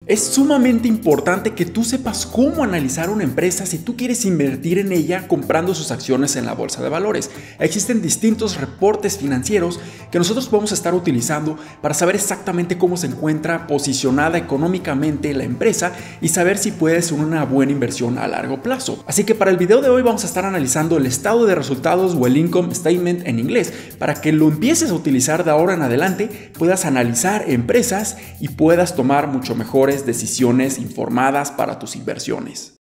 Es sumamente importante que tú sepas cómo analizar una empresa si tú quieres invertir en ella comprando sus acciones en la bolsa de valores. Existen distintos reportes financieros que nosotros podemos estar utilizando para saber exactamente cómo se encuentra posicionada económicamente la empresa y saber si puede ser una buena inversión a largo plazo. Así que para el video de hoy vamos a estar analizando el estado de resultados o el income statement en inglés para que lo empieces a utilizar de ahora en adelante, puedas analizar empresas y puedas tomar mucho mejores decisiones informadas para tus inversiones.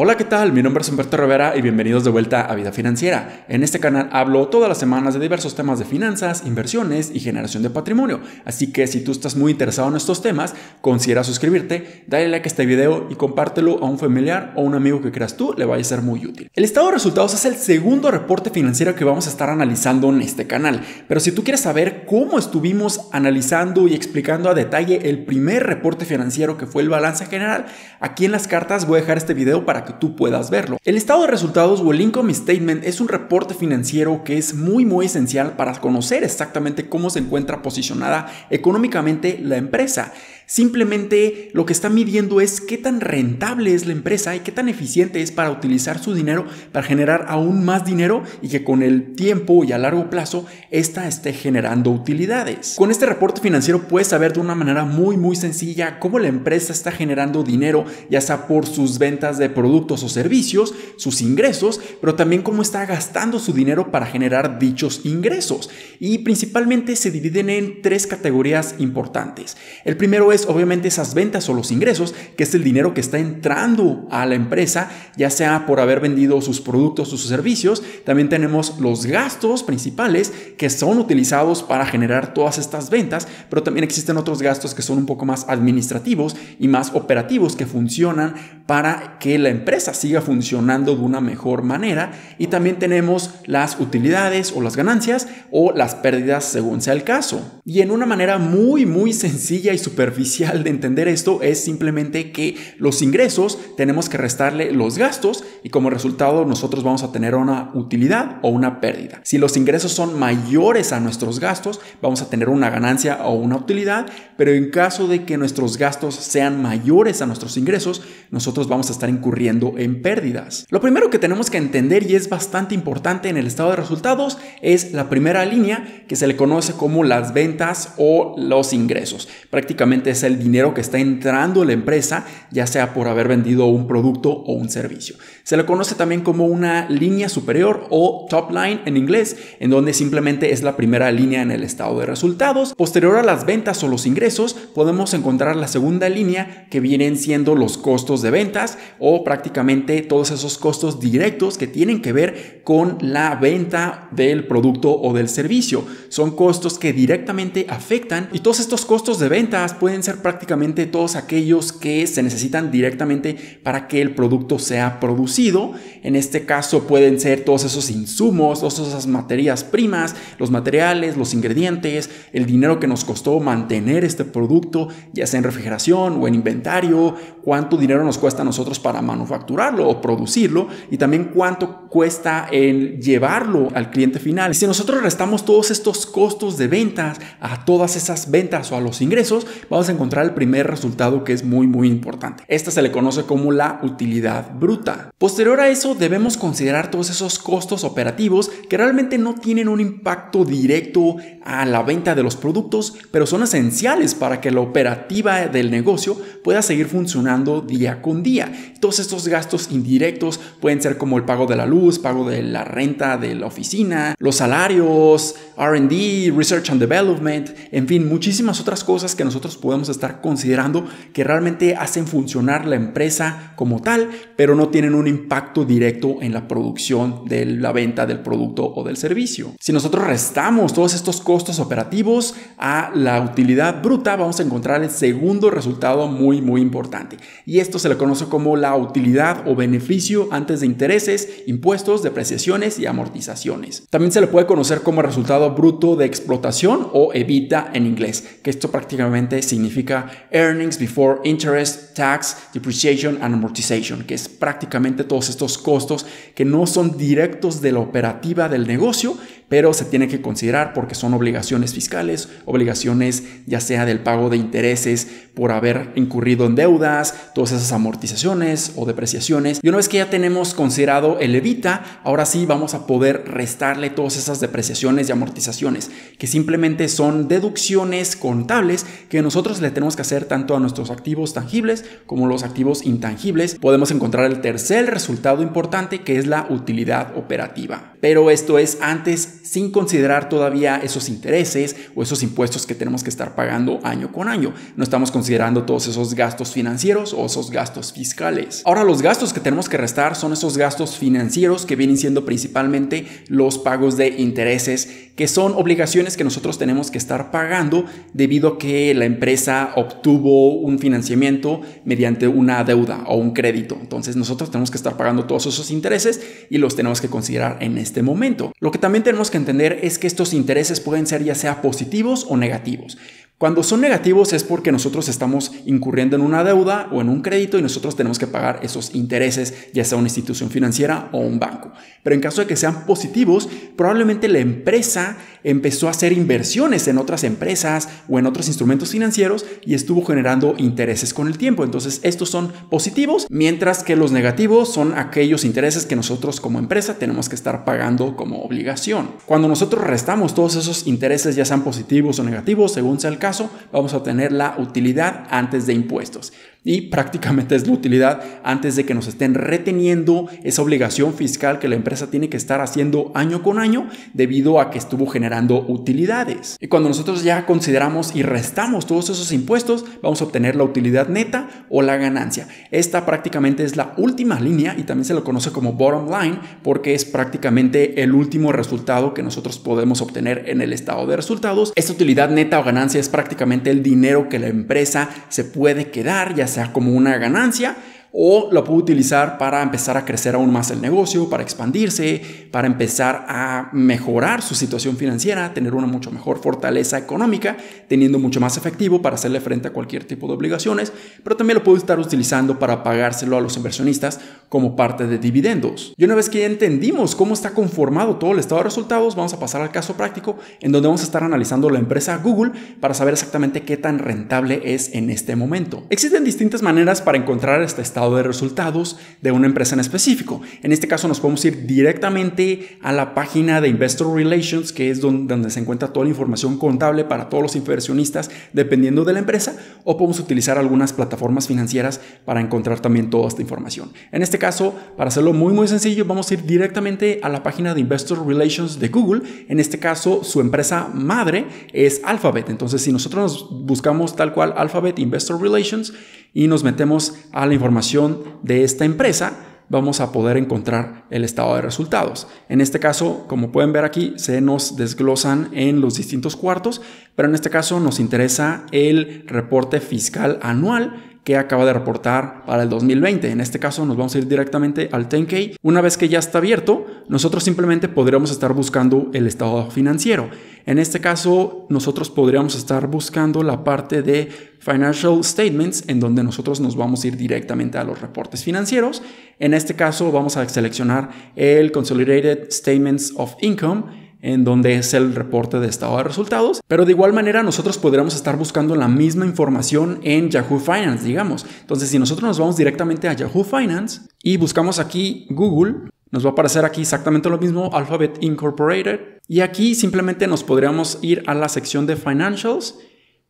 Hola, ¿qué tal? Mi nombre es Humberto Rivera y bienvenidos de vuelta a Vida Financiera. En este canal hablo todas las semanas de diversos temas de finanzas, inversiones y generación de patrimonio. Así que si tú estás muy interesado en estos temas, considera suscribirte, dale like a este video y compártelo a un familiar o un amigo que creas tú le vaya a ser muy útil. El estado de resultados es el segundo reporte financiero que vamos a estar analizando en este canal. Pero si tú quieres saber cómo estuvimos analizando y explicando a detalle el primer reporte financiero que fue el balance general, aquí en las cartas voy a dejar este video para que tú puedas verlo. El estado de resultados o el income statement es un reporte financiero que es muy esencial para conocer exactamente cómo se encuentra posicionada económicamente la empresa. Simplemente lo que está midiendo es qué tan rentable es la empresa y qué tan eficiente es para utilizar su dinero para generar aún más dinero y que con el tiempo y a largo plazo ésta esté generando utilidades. Con este reporte financiero puedes saber de una manera muy sencilla cómo la empresa está generando dinero, ya sea por sus ventas de productos o servicios, sus ingresos, pero también cómo está gastando su dinero para generar dichos ingresos. Y principalmente se dividen en tres categorías importantes. El primero es obviamente esas ventas o los ingresos, que es el dinero que está entrando a la empresa, ya sea por haber vendido sus productos o sus servicios. También tenemos los gastos principales que son utilizados para generar todas estas ventas, pero también existen otros gastos que son un poco más administrativos y más operativos que funcionan para que la empresa siga funcionando de una mejor manera. Y también tenemos las utilidades o las ganancias o las pérdidas según sea el caso. Y en una manera muy sencilla y superficial de entender esto es simplemente que los ingresos tenemos que restarle los gastos y como resultado nosotros vamos a tener una utilidad o una pérdida. Si los ingresos son mayores a nuestros gastos, vamos a tener una ganancia o una utilidad, pero en caso de que nuestros gastos sean mayores a nuestros ingresos, nosotros vamos a estar incurriendo en pérdidas. Lo primero que tenemos que entender, y es bastante importante en el estado de resultados, es la primera línea que se le conoce como las ventas o los ingresos. Prácticamente es el dinero que está entrando a la empresa, ya sea por haber vendido un producto o un servicio. Se le conoce también como una línea superior o top line en inglés, en donde simplemente es la primera línea en el estado de resultados. Posterior a las ventas o los ingresos, podemos encontrar la segunda línea, que vienen siendo los costos de ventas o prácticamente todos esos costos directos que tienen que ver con la venta del producto o del servicio. Son costos que directamente afectan, y todos estos costos de ventas pueden ser prácticamente todos aquellos que se necesitan directamente para que el producto sea producido. En este caso pueden ser todos esos insumos, todas esas materias primas, los materiales, los ingredientes, el dinero que nos costó mantener este producto, ya sea en refrigeración o en inventario, cuánto dinero nos cuesta a nosotros para manufacturarlo o producirlo, y también cuánto cuesta el llevarlo al cliente final. Y si nosotros restamos todos estos costos de ventas a todas esas ventas o a los ingresos, vamos a encontrar el primer resultado, que es muy importante. Esta se le conoce como la utilidad bruta. Posterior a eso debemos considerar todos esos costos operativos que realmente no tienen un impacto directo a la venta de los productos, pero son esenciales para que la operativa del negocio pueda seguir funcionando día con día. Todos estos gastos indirectos pueden ser como el pago de la luz, pago de la renta de la oficina, los salarios, R&D, Research and Development, en fin, muchísimas otras cosas que nosotros podemos estar considerando que realmente hacen funcionar la empresa como tal, pero no tienen un impacto directo en la producción de la venta del producto o del servicio. Si nosotros restamos todos estos costos operativos a la utilidad bruta, vamos a encontrar el segundo resultado muy importante, y esto se le conoce como la utilidad o beneficio antes de intereses, impuestos, depreciaciones y amortizaciones. También se le puede conocer como resultado bruto de explotación o EBITDA en inglés, que esto prácticamente significa significa Earnings Before Interest, Tax, Depreciation and Amortization, que es prácticamente todos estos costos que no son directos de la operativa del negocio, pero se tiene que considerar porque son obligaciones fiscales, obligaciones ya sea del pago de intereses por haber incurrido en deudas, todas esas amortizaciones o depreciaciones. Y una vez que ya tenemos considerado el EBITDA, ahora sí vamos a poder restarle todas esas depreciaciones y amortizaciones, que simplemente son deducciones contables que nosotros le tenemos que hacer tanto a nuestros activos tangibles como los activos intangibles. Podemos encontrar el tercer resultado importante, que es la utilidad operativa. Pero esto es antes, sin considerar todavía esos intereses o esos impuestos que tenemos que estar pagando año con año. No estamos considerando todos esos gastos financieros o esos gastos fiscales. Ahora, los gastos que tenemos que restar son esos gastos financieros que vienen siendo principalmente los pagos de intereses, que son obligaciones que nosotros tenemos que estar pagando debido a que la empresa obtuvo un financiamiento mediante una deuda o un crédito. Entonces nosotros tenemos que estar pagando todos esos intereses y los tenemos que considerar en este momento. Lo que también tenemos que entender es que estos intereses pueden ser ya sea positivos o negativos. Cuando son negativos es porque nosotros estamos incurriendo en una deuda o en un crédito y nosotros tenemos que pagar esos intereses, ya sea una institución financiera o un banco. Pero en caso de que sean positivos, probablemente la empresa empezó a hacer inversiones en otras empresas o en otros instrumentos financieros y estuvo generando intereses con el tiempo. Entonces estos son positivos, mientras que los negativos son aquellos intereses que nosotros como empresa tenemos que estar pagando como obligación. Cuando nosotros restamos todos esos intereses, ya sean positivos o negativos, según sea el caso, vamos a obtener la utilidad antes de impuestos. Y prácticamente es la utilidad antes de que nos estén reteniendo esa obligación fiscal que la empresa tiene que estar haciendo año con año debido a que estuvo generando utilidades. Y cuando nosotros ya consideramos y restamos todos esos impuestos, vamos a obtener la utilidad neta o la ganancia. Esta prácticamente es la última línea y también se lo conoce como bottom line porque es prácticamente el último resultado que nosotros podemos obtener en el estado de resultados. Esta utilidad neta o ganancia es prácticamente el dinero que la empresa se puede quedar, ya sea como una ganancia, o lo puede utilizar para empezar a crecer aún más el negocio, para expandirse, para empezar a mejorar su situación financiera, tener una mucho mejor fortaleza económica, teniendo mucho más efectivo para hacerle frente a cualquier tipo de obligaciones, pero también lo puede estar utilizando para pagárselo a los inversionistas como parte de dividendos. Y una vez que ya entendimos cómo está conformado todo el estado de resultados, vamos a pasar al caso práctico en donde vamos a estar analizando la empresa Google para saber exactamente qué tan rentable es en este momento. Existen distintas maneras para encontrar este estado de resultados de una empresa en específico. En este caso nos podemos ir directamente a la página de Investor Relations, que es donde se encuentra toda la información contable para todos los inversionistas dependiendo de la empresa, o podemos utilizar algunas plataformas financieras para encontrar también toda esta información. En este caso, para hacerlo muy sencillo, vamos a ir directamente a la página de Investor Relations de Google. En este caso, su empresa madre es Alphabet. Entonces, si nosotros nos buscamos tal cual Alphabet Investor Relations y nos metemos a la información de esta empresa, vamos a poder encontrar el estado de resultados. En este caso, como pueden ver aquí, se nos desglosan en los distintos cuartos, pero en este caso nos interesa el reporte fiscal anual que acaba de reportar para el 2020. En este caso nos vamos a ir directamente al 10K. Una vez que ya está abierto, nosotros simplemente podríamos estar buscando el estado financiero. En este caso, nosotros podríamos estar buscando la parte de Financial Statements, en donde nosotros nos vamos a ir directamente a los reportes financieros. En este caso, vamos a seleccionar el Consolidated Statements of Income, en donde es el reporte de estado de resultados, pero de igual manera nosotros podríamos estar buscando la misma información en Yahoo Finance, digamos. Entonces, si nosotros nos vamos directamente a Yahoo Finance y buscamos aquí Google, nos va a aparecer aquí exactamente lo mismo, Alphabet Incorporated, y aquí simplemente nos podríamos ir a la sección de Financials,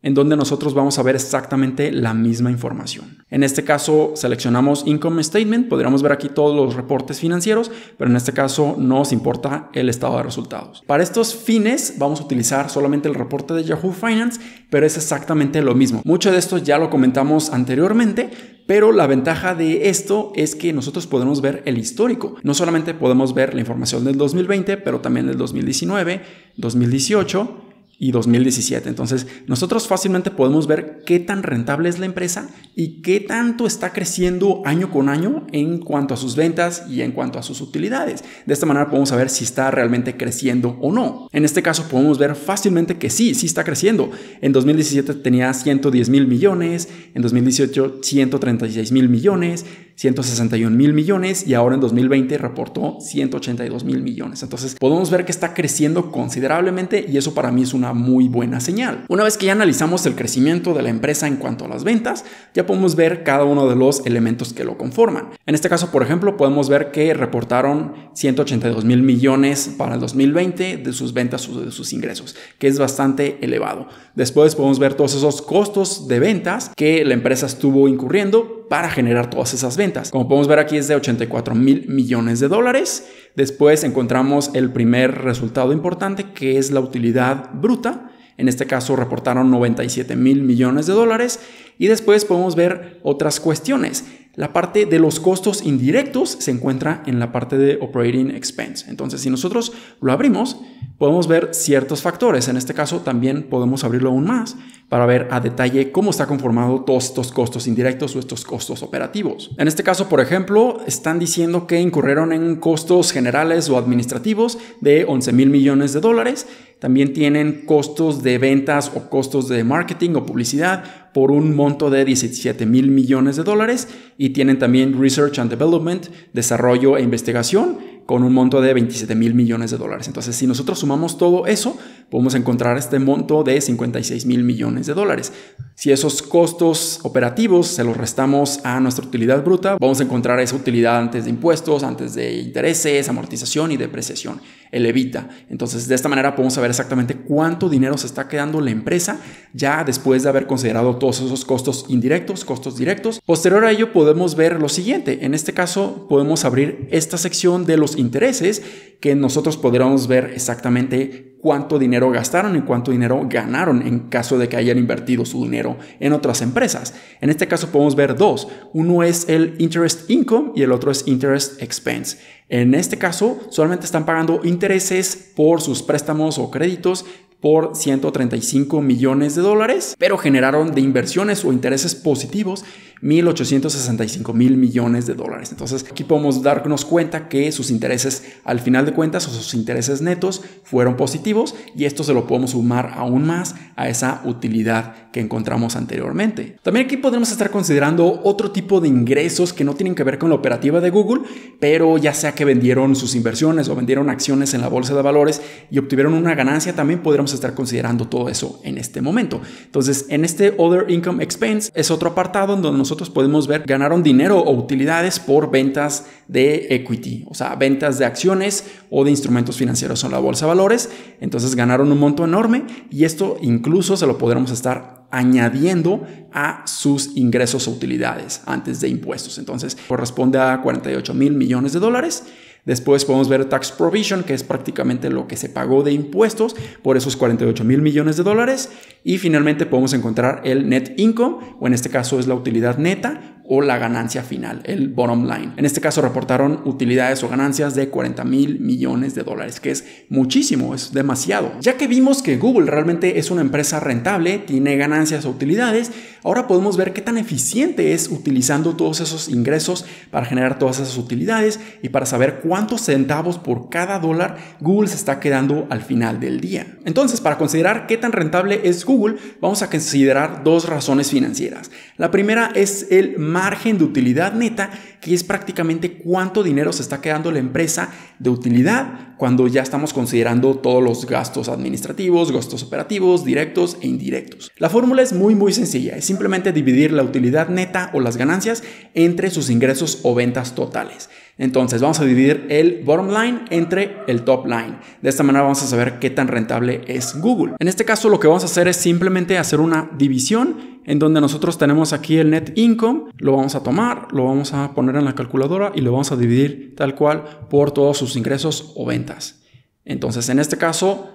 en donde nosotros vamos a ver exactamente la misma información. En este caso seleccionamos Income Statement, podríamos ver aquí todos los reportes financieros, pero en este caso nos importa el estado de resultados. Para estos fines vamos a utilizar solamente el reporte de Yahoo Finance, pero es exactamente lo mismo. Mucho de esto ya lo comentamos anteriormente, pero la ventaja de esto es que nosotros podemos ver el histórico. No solamente podemos ver la información del 2020, pero también del 2019, 2018, y 2017. Entonces, nosotros fácilmente podemos ver qué tan rentable es la empresa y qué tanto está creciendo año con año en cuanto a sus ventas y en cuanto a sus utilidades. De esta manera podemos saber si está realmente creciendo o no. En este caso podemos ver fácilmente que sí está creciendo. En 2017 tenía 110 mil millones, en 2018 136 mil millones, 161 mil millones y ahora en 2020 reportó 182 mil millones. Entonces podemos ver que está creciendo considerablemente y eso para mí es una muy buena señal. Una vez que ya analizamos el crecimiento de la empresa en cuanto a las ventas, ya podemos ver cada uno de los elementos que lo conforman. En este caso, por ejemplo, podemos ver que reportaron 182 mil millones para el 2020 de sus ventas o de sus ingresos, que es bastante elevado. Después podemos ver todos esos costos de ventas que la empresa estuvo incurriendo para generar todas esas ventas. Como podemos ver aquí es de 84 mil millones de dólares. Después encontramos el primer resultado importante que es la utilidad bruta. En este caso reportaron 97 mil millones de dólares. Y después podemos ver otras cuestiones. La parte de los costos indirectos se encuentra en la parte de Operating Expense. Entonces, si nosotros lo abrimos, podemos ver ciertos factores. En este caso, también podemos abrirlo aún más para ver a detalle cómo está conformado todos estos costos indirectos o estos costos operativos. En este caso, por ejemplo, están diciendo que incurrieron en costos generales o administrativos de 11 mil millones de dólares. También tienen costos de ventas o costos de marketing o publicidad por un monto de 17 mil millones de dólares y tienen también Research and Development, desarrollo e investigación con un monto de 27 mil millones de dólares. Entonces, si nosotros sumamos todo eso, podemos encontrar este monto de 56 mil millones de dólares. Si esos costos operativos se los restamos a nuestra utilidad bruta, vamos a encontrar esa utilidad antes de impuestos, antes de intereses, amortización y depreciación, el EBITDA. Entonces, de esta manera podemos saber exactamente cuánto dinero se está quedando la empresa ya después de haber considerado todos esos costos indirectos, costos directos. Posterior a ello podemos ver lo siguiente. En este caso podemos abrir esta sección de los intereses que nosotros podríamos ver exactamente cuánto dinero gastaron y cuánto dinero ganaron en caso de que hayan invertido su dinero en otras empresas. En este caso podemos ver dos. Uno es el Interest Income y el otro es Interest Expense. En este caso solamente están pagando intereses por sus préstamos o créditos por 135 millones de dólares, pero generaron de inversiones o intereses positivos 1.865 mil millones de dólares. Entonces aquí podemos darnos cuenta que sus intereses al final de cuentas o sus intereses netos fueron positivos y esto se lo podemos sumar aún más a esa utilidad que encontramos anteriormente. También aquí podremos estar considerando otro tipo de ingresos que no tienen que ver con la operativa de Google, pero ya sea que vendieron sus inversiones o vendieron acciones en la bolsa de valores y obtuvieron una ganancia, también podremos estar considerando todo eso en este momento. Entonces, en este Other Income Expense es otro apartado en donde nosotros podemos ver ganaron dinero o utilidades por ventas de equity, o sea, ventas de acciones o de instrumentos financieros en la bolsa de valores. Entonces ganaron un monto enorme y esto incluso se lo podremos estar añadiendo a sus ingresos o utilidades antes de impuestos. Entonces corresponde a 48 mil millones de dólares. Después podemos ver Tax Provision, que es prácticamente lo que se pagó de impuestos por esos 48 mil millones de dólares. Y finalmente podemos encontrar el Net Income, o en este caso es la utilidad neta o la ganancia final, el bottom line. En este caso reportaron utilidades o ganancias de 40 mil millones de dólares, que es muchísimo, es demasiado. Ya que vimos que Google realmente es una empresa rentable, tiene ganancias o utilidades, ahora podemos ver qué tan eficiente es utilizando todos esos ingresos para generar todas esas utilidades y para saber cuántos centavos por cada dólar Google se está quedando al final del día. Entonces, para considerar qué tan rentable es Google, vamos a considerar dos razones financieras. La primera es el margen de utilidad neta, que es prácticamente cuánto dinero se está quedando la empresa de utilidad cuando ya estamos considerando todos los gastos administrativos, gastos operativos, directos e indirectos. La fórmula es muy sencilla, es simplemente dividir la utilidad neta o las ganancias entre sus ingresos o ventas totales. Entonces vamos a dividir el bottom line entre el top line. De esta manera vamos a saber qué tan rentable es Google. En este caso lo que vamos a hacer es simplemente hacer una división en donde nosotros tenemos aquí el net income, lo vamos a tomar, lo vamos a poner en la calculadora y lo vamos a dividir tal cual por todos sus ingresos o ventas. Entonces en este caso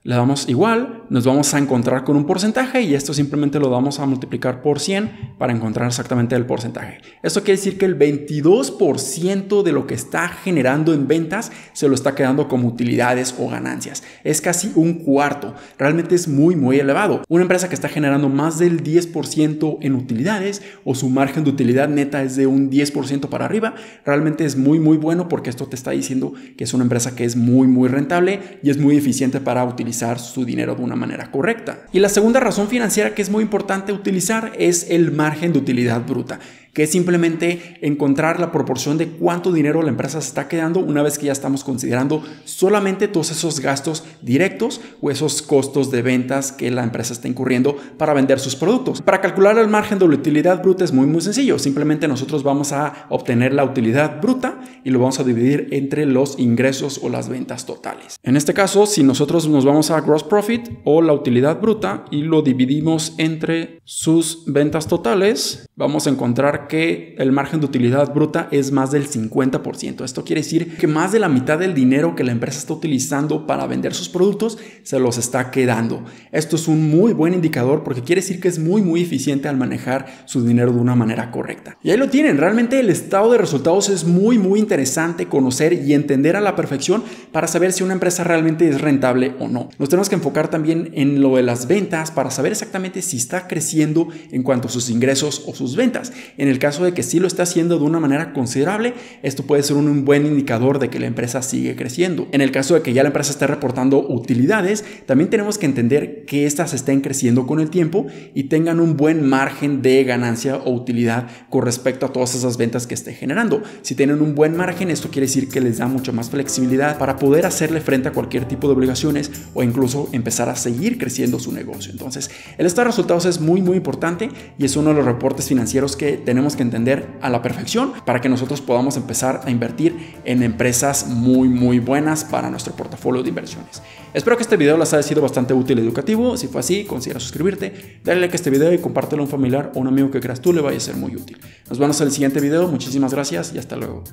le damos igual nos vamos a encontrar con un porcentaje y esto simplemente lo vamos a multiplicar por 100 para encontrar exactamente el porcentaje. Esto quiere decir que el 22% de lo que está generando en ventas se lo está quedando como utilidades o ganancias. Es casi un cuarto. Realmente es muy elevado. Una empresa que está generando más del 10% en utilidades o su margen de utilidad neta es de un 10% para arriba, realmente es muy bueno porque esto te está diciendo que es una empresa que es muy rentable y es muy eficiente para utilizar su dinero de una manera correcta. Y la segunda razón financiera que es muy importante utilizar es el margen de utilidad bruta, que es simplemente encontrar la proporción de cuánto dinero la empresa se está quedando una vez que ya estamos considerando solamente todos esos gastos directos o esos costos de ventas que la empresa está incurriendo para vender sus productos. Para calcular el margen de utilidad bruta es muy sencillo. Simplemente nosotros vamos a obtener la utilidad bruta y lo vamos a dividir entre los ingresos o las ventas totales. En este caso, si nosotros nos vamos a gross profit o la utilidad bruta y lo dividimos entre sus ventas totales, vamos a encontrar que el margen de utilidad bruta es más del 50%. Esto quiere decir que más de la mitad del dinero que la empresa está utilizando para vender sus productos se los está quedando. Esto es un muy buen indicador porque quiere decir que es muy eficiente al manejar su dinero de una manera correcta. Y ahí lo tienen. Realmente el estado de resultados es muy interesante conocer y entender a la perfección para saber si una empresa realmente es rentable o no. Nos tenemos que enfocar también en lo de las ventas para saber exactamente si está creciendo en cuanto a sus ingresos o sus ventas. En el caso de que sí lo está haciendo de una manera considerable, esto puede ser un buen indicador de que la empresa sigue creciendo. En el caso de que ya la empresa esté reportando utilidades, también tenemos que entender que estas estén creciendo con el tiempo y tengan un buen margen de ganancia o utilidad con respecto a todas esas ventas que esté generando. Si tienen un buen margen, esto quiere decir que les da mucho más flexibilidad para poder hacerle frente a cualquier tipo de obligaciones o incluso empezar a seguir creciendo su negocio. Entonces, el estado de resultados es muy importante y es uno de los reportes financieros que tenemos que entender a la perfección para que nosotros podamos empezar a invertir en empresas muy buenas para nuestro portafolio de inversiones. Espero que este video les haya sido bastante útil y educativo. Si fue así, considera suscribirte, dale like a este video y compártelo a un familiar o un amigo que creas tú le vaya a ser muy útil. Nos vemos en el siguiente video. Muchísimas gracias y hasta luego.